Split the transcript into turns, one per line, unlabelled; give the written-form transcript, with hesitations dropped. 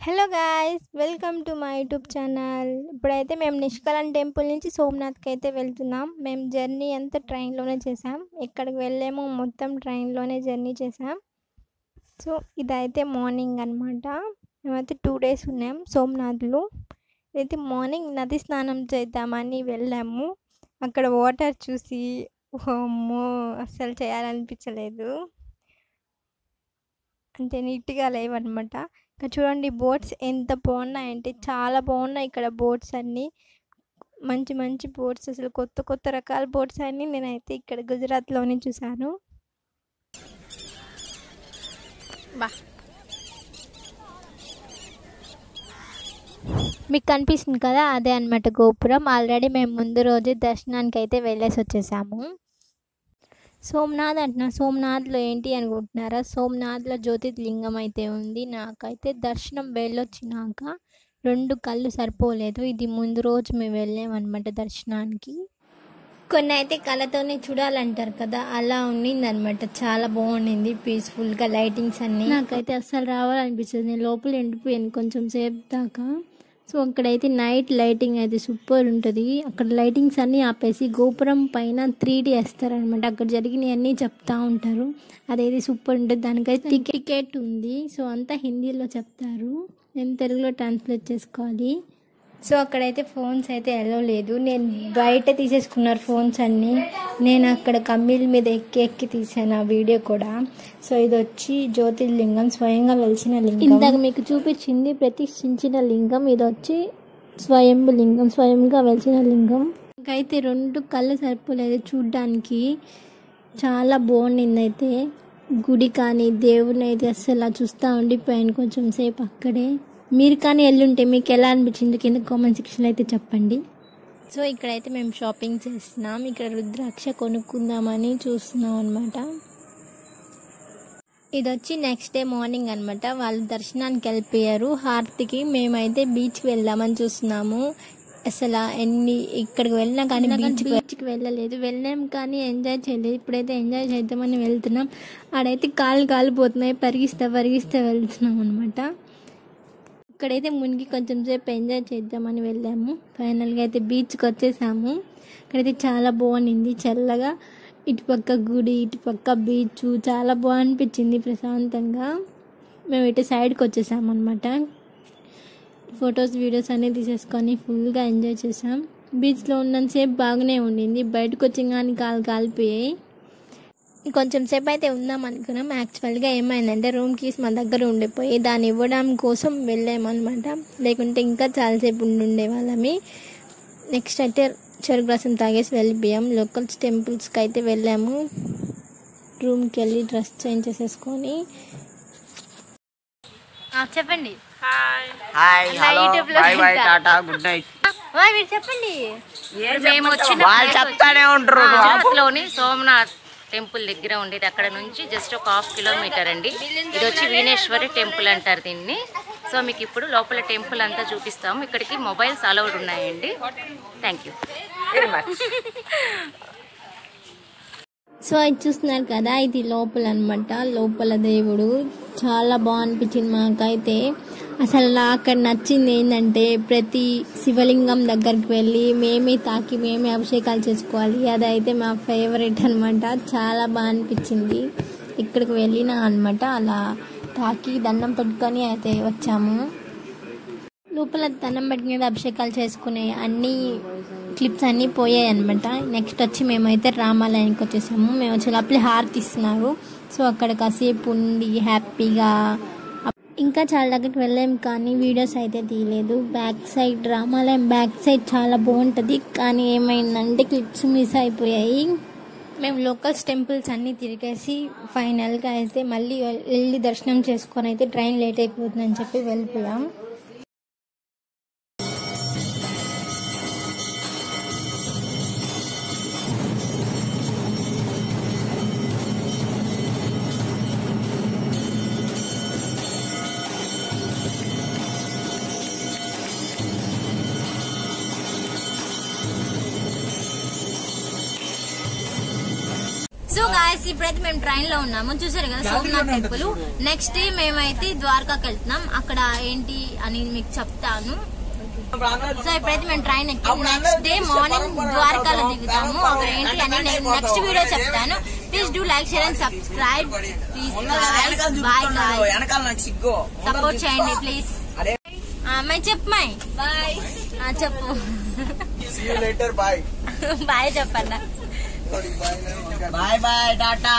Hello guys, welcome to my YouTube channel. ఇప్పుడైతే మేము నిష్కలన్ temple నుంచి సోమనాథ్కి అయితే వెళ్తున్నాం. మేము జర్నీ అంతా ట్రైన్లోనే చేసాం. ఎక్కడికి వెళ్ళామో మొత్తం ట్రైన్లోనే జర్నీ చేసాం. సో ఇదైతే మార్నింగ్ అనమాట. మేమైతే 2 days ఉన్నాం సోమనాథ్లో. అయితే మార్నింగ్ నది స్నానం చేద్దామని వెళ్ళాము. అక్కడ వాటర్ చూసి అమ్మో అస్సలు చేయాలనిపించలేదు, అంటే నీట్గా లేవన్నమాట. ఇక్కడ చూడండి బోట్స్ ఎంత బాగున్నాయంటే చాలా బాగున్నాయి. ఇక్కడ బోట్స్ అన్నీ మంచి మంచి బోట్స్, అసలు కొత్త కొత్త రకాల బోట్స్ అన్నీ నేనైతే ఇక్కడ గుజరాత్లోనే చూశాను. మీకు కనిపిస్తుంది కదా, అదే అన్నమాట గోపురం. ఆల్రెడీ మేము ముందు రోజు దర్శనానికి అయితే వెళ్ళేసి వచ్చేసాము. సోమనాథ్ అంటున్నా, సోమనాథ్లో ఏంటి అనుకుంటున్నారా? సోమనాథ్లో జ్యోతిర్లింగం అయితే ఉంది. నాకైతే దర్శనం వెళ్ళొచ్చినాక 2 కళ్ళు సరిపోలేదు. ఇది ముందు రోజు మేము వెళ్ళామన్నమాట దర్శనానికి. కొన్ని అయితే కళ్ళతోనే చూడాలంటారు కదా, అలా ఉన్నిందనమాట. చాలా బాగుండింది, పీస్ఫుల్గా లైటింగ్స్ అన్నీ. నాకైతే అస్సలు రావాలనిపించదు, నేను లోపల ఎండిపోయాను కొంచెం సేపు దాకా. సో అక్కడైతే నైట్ లైటింగ్ అయితే సూపర్ ఉంటుంది. అక్కడ లైటింగ్స్ అన్నీ ఆపేసి గోపురం పైన 3D వేస్తారనమాట. అక్కడ జరిగినవన్నీ చెప్తా ఉంటారు. అదైతే సూపర్ ఉంటుంది. దానికైతే టికెట్ ఉంది. సో అంతా హిందీలో చెప్తారు, నేను తెలుగులో ట్రాన్స్లేట్ చేసుకోవాలి. సో అక్కడైతే ఫోన్స్ అయితే ఎలో లేదు. నేను బయట తీసేసుకున్నారు ఫోన్స్ అన్నీ. నేను అక్కడ కమ్మీల మీద ఎక్కి తీసాను ఆ వీడియో కూడా. సో ఇది వచ్చి జ్యోతిర్లింగం, స్వయంగా వెలిసిన లింగం. ఇందాక మీకు చూపించింది ప్రతిష్ఠించిన లింగం. ఇది వచ్చి స్వయంభు లింగం, స్వయంగా వెలిసిన లింగం. ఇంకైతే 2 కళ్ళు సరిపోలేదు చూడ్డానికి. చాలా బాగుండింది అయితే గుడి, కానీ దేవుడిని అయితే అస్సలు చూస్తూ ఉండిపోయాను కొంచెం సేపు అక్కడే. మీరు కానీ వెళ్ళుంటే మీకు ఎలా అనిపించింది కింద కామెంట్ సెక్షన్లో అయితే చెప్పండి. సో ఇక్కడైతే మేము షాపింగ్ చేస్తున్నాం. ఇక్కడ రుద్రాక్ష కొనుక్కుందామని చూస్తున్నాం అనమాట. ఇది వచ్చి నెక్స్ట్ డే మార్నింగ్ అనమాట. వాళ్ళు దర్శనానికి వెళ్ళిపోయారు హారతికి. మేమైతే బీచ్కి వెళ్దామని చూస్తున్నాము. అసలు ఇక్కడికి వెళ్ళినా కానీ బీచ్కి వెళ్ళలేదు. వెళ్ళాం కానీ ఎంజాయ్ చేయలేదు. ఇప్పుడైతే ఎంజాయ్ చేద్దామని వెళ్తున్నాం. ఆడైతే కాలిపోతున్నాయి, పరిగిస్తా వెళ్తున్నాం అనమాట. ఇక్కడైతే మునిగి కొంచెం సేపు ఎంజాయ్ చేద్దామని వెళ్ళాము. ఫైనల్గా అయితే బీచ్కి వచ్చేసాము. ఇక్కడైతే చాలా బాగుంది, చల్లగా. ఇటుపక్క గుడి, ఇటుపక్క బీచ్, చాలా బాగా అనిపించింది ప్రశాంతంగా. మేము ఇటు సైడ్కి వచ్చేసాము అనమాట. ఫొటోస్ వీడియోస్ అన్నీ తీసేసుకొని ఫుల్గా ఎంజాయ్ చేసాం. బీచ్లో ఉన్నంతసేపు బాగానే ఉండింది, బయటకు వచ్చి కానీ కాలిపోయాయి. కొంచెం సేపు అయితే ఉందాం అనుకున్నాం. యాక్చువల్గా ఏమైందంటే రూమ్ కీస్ మా దగ్గర ఉండిపోయి దాన్ని ఇవ్వడం కోసం వెళ్ళామన్నమాట. లేకుంటే ఇంకా చాలాసేపు ఉండే వాళ్ళమి. నెక్స్ట్ అయితే చెరుకు రసం తాగేసి వెళ్ళిపోయాం. లోకల్ టెంపుల్స్కి అయితే వెళ్ళాము. రూమ్కి వెళ్ళి డ్రెస్ చేంజ్ చేసేసుకొని చెప్పండి. మీరు చెప్పండి.
మేము వచ్చిన సోమనాథ్ టెంపుల్ దగ్గర ఉండేది. అక్కడ నుంచి జస్ట్ ఒక 1/2 kilometer అండి. ఇది వచ్చి వీణేశ్వరి టెంపుల్ అంటారు దీన్ని. సో మీకు ఇప్పుడు లోపల టెంపుల్ అంతా చూపిస్తాము. ఇక్కడికి మొబైల్స్ అలౌడ్ ఉన్నాయండి. Thank you very much.
So ఇది చూస్తున్నారు కదా, ఇది లోపల అనమాట. లోపల దేవుడు చాలా బాగా అనిపించింది మాకైతే. అసలు అక్కడ నచ్చింది ఏంటంటే ప్రతి శివలింగం దగ్గరికి వెళ్ళి మేమే తాకి మేమే అభిషేకాలు చేసుకోవాలి. అదైతే మా ఫేవరెట్ అనమాట. చాలా బాగా అనిపించింది. ఇక్కడికి వెళ్ళినా అనమాట, అలా తాకి దండం పెట్టుకొని అయితే వచ్చాము. లోపల దండం పెట్టుకునేది, అభిషేకాలు చేసుకునే అన్ని క్లిప్స్ అన్నీ పోయాయి అనమాట. నెక్స్ట్ వచ్చి మేమైతే రామాలయానికి వచ్చేసాము. మేము వచ్చే లోపల హారతి ఇస్తున్నారు. సో అక్కడ కాసేపు ఉండి హ్యాపీగా ఇంకా చాలా దగ్గరికి వెళ్ళాము, కానీ వీడియోస్ అయితే తీయలేదు. బ్యాక్ సైడ్ రామాలయం బ్యాక్ సైడ్ చాలా బాగుంటుంది, కానీ ఏమైందంటే క్లిప్స్ మిస్ అయిపోయాయి. మేము లోకల్స్ టెంపుల్స్ అన్నీ తిరిగేసి ఫైనల్గా అయితే మళ్ళీ వెళ్ళి దర్శనం చేసుకొని అయితే ట్రైన్ లేట్ అయిపోతుందని చెప్పి వెళ్ళిపోయాం.
సో గాయస్
ఇప్పుడైతే మేము ట్రైన్ లో ఉన్నాము, చూసారు కదా సోమనాథ్ టెంపుల్. నెక్స్ట్ డే మేమైతే ద్వారకాకి వెళ్తున్నాం, అక్కడ ఏంటి అని మీకు చెప్తాను. సో ఇప్పుడైతే మేము ట్రైన్ ఎక్కాము, నెక్స్ట్ డే మార్నింగ్ ద్వారకాలో దిగుతాము. అక్కడ ఏంటి అని నేను నెక్స్ట్ వీడియో చెప్తాను. Please do like, share and subscribe. Please bye guys, support చేయండి ప్లీజ్. అమ్మాయి చెప్పమాయి బాయ్ చెప్పు. బాయ్ చెప్పండి.
Bye bye Tata.